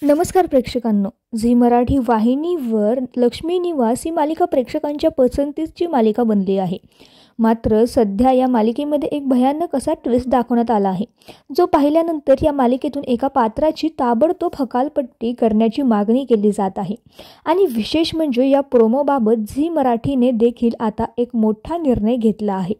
नमस्कार प्रेक्षकांनो. झी मराठी वाहिनीवर लक्ष्मी निवास ही मालिका प्रेक्षकांच्या पसंतीची मालिका बनली आहे. मात्र सध्या या मालिकेमध्ये एक भयानक असा ट्विस्ट दाखवण्यात आला आहे, जो पाहिल्यानंतर या मालिकेतून एका पात्राची ताबडतोब हकालपट्टी करण्याची मागणी केली जात आहे. आणि विशेष म्हणजे या प्रोमोबाबत झी मराठीने देखील आता एक मोठा निर्णय घेतला आहे.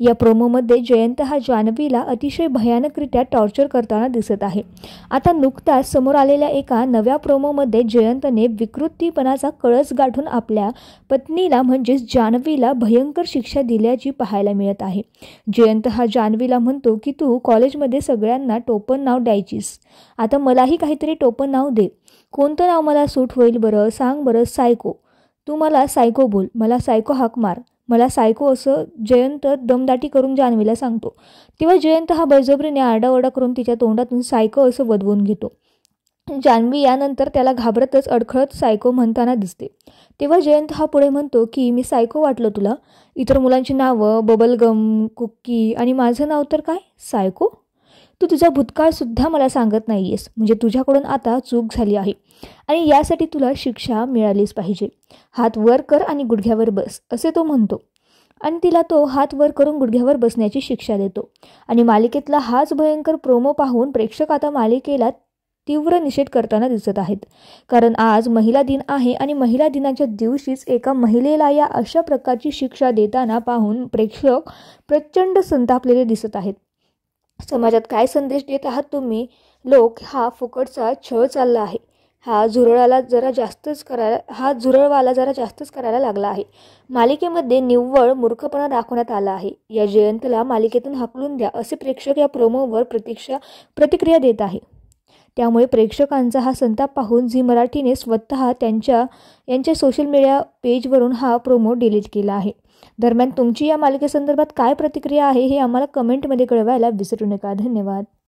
या प्रोमोमध्ये जयंत हा जान्हवीला अतिशय भयानकरित्या टॉर्चर करताना दिसत आहे. आता नुकताच समोर आलेल्या एका नव्या प्रोमोमध्ये जयंतने विकृतीपणाचा कळस गाठून आपल्या पत्नीला म्हणजेच जान्हवीला भयंकर शिक्षा दिल्याची पाहायला मिळत आहे. जयंत हा जान्हवीला म्हणतो की तू कॉलेजमध्ये सगळ्यांना टोपण नाव द्यायचीस, आता मलाही काहीतरी टोपण नाव दे. कोणतं नाव मला सूट होईल बरं, सांग बरं. सायको. तू मला सायको बोल, मला सायको हाक मार, मला सायको असं जयंत दमदाटी करून जान्हवीला सांगतो. तेव्हा जयंत हा बळजबरीने आरडाओरडा करून तिच्या तोंडातून सायको असं वदवून घेतो. जान्हवी यानंतर त्याला घाबरतच अडखळत सायको म्हणताना दिसते. तेव्हा जयंत हा पुढे म्हणतो की मी सायको वाटलं तुला? इतर मुलांची नावं बबलगम, कुक्की आणि माझं नाव तर काय सायको? तू तुझा भूतकाळसुद्धा मला सांगत नाही आहेस. म्हणजे तुझ्याकडून आता चूक झाली आहे आणि यासाठी तुला शिक्षा मिळालीच पाहिजे. हात वर कर आणि गुडघ्यावर बस, असे तो म्हणतो. आणि तिला तो हात वर करून गुडघ्यावर बसण्याची शिक्षा देतो. आणि मालिकेतला हाच भयंकर प्रोमो पाहून प्रेक्षक आता मालिकेला तीव्र निषेध करताना दिसत आहेत. कारण आज महिला दिन आहे आणि महिला दिनाच्या दिवशीच एका महिलेला या अशा प्रकारची शिक्षा देताना पाहून प्रेक्षक प्रचंड संतापलेले दिसत आहेत. समाजात काय संदेश देत आहात तुम्ही लोक? हा फुकटचा छळ चालला आहे. हा झुरळवाला जरा जास्तच करायला लागला आहे. मालिकेमध्ये निव्वळ मूर्खपणा दाखवण्यात आला आहे. या जयंतला मालिकेतून हाकलून द्या, असे प्रेक्षक या प्रोमोवर प्रतिक्रिया देत आहे. त्यामुळे प्रेक्षकांचा हा संताप पाहून झी मराठीने स्वतः यांच्या सोशल मीडिया पेजवरून हा प्रोमो डिलीट केला आहे. दरम्यान तुमची या मालिकेसंदर्भात काय प्रतिक्रिया आहे हे आम्हाला कमेंटमध्ये कळवायला विसरू नका. धन्यवाद.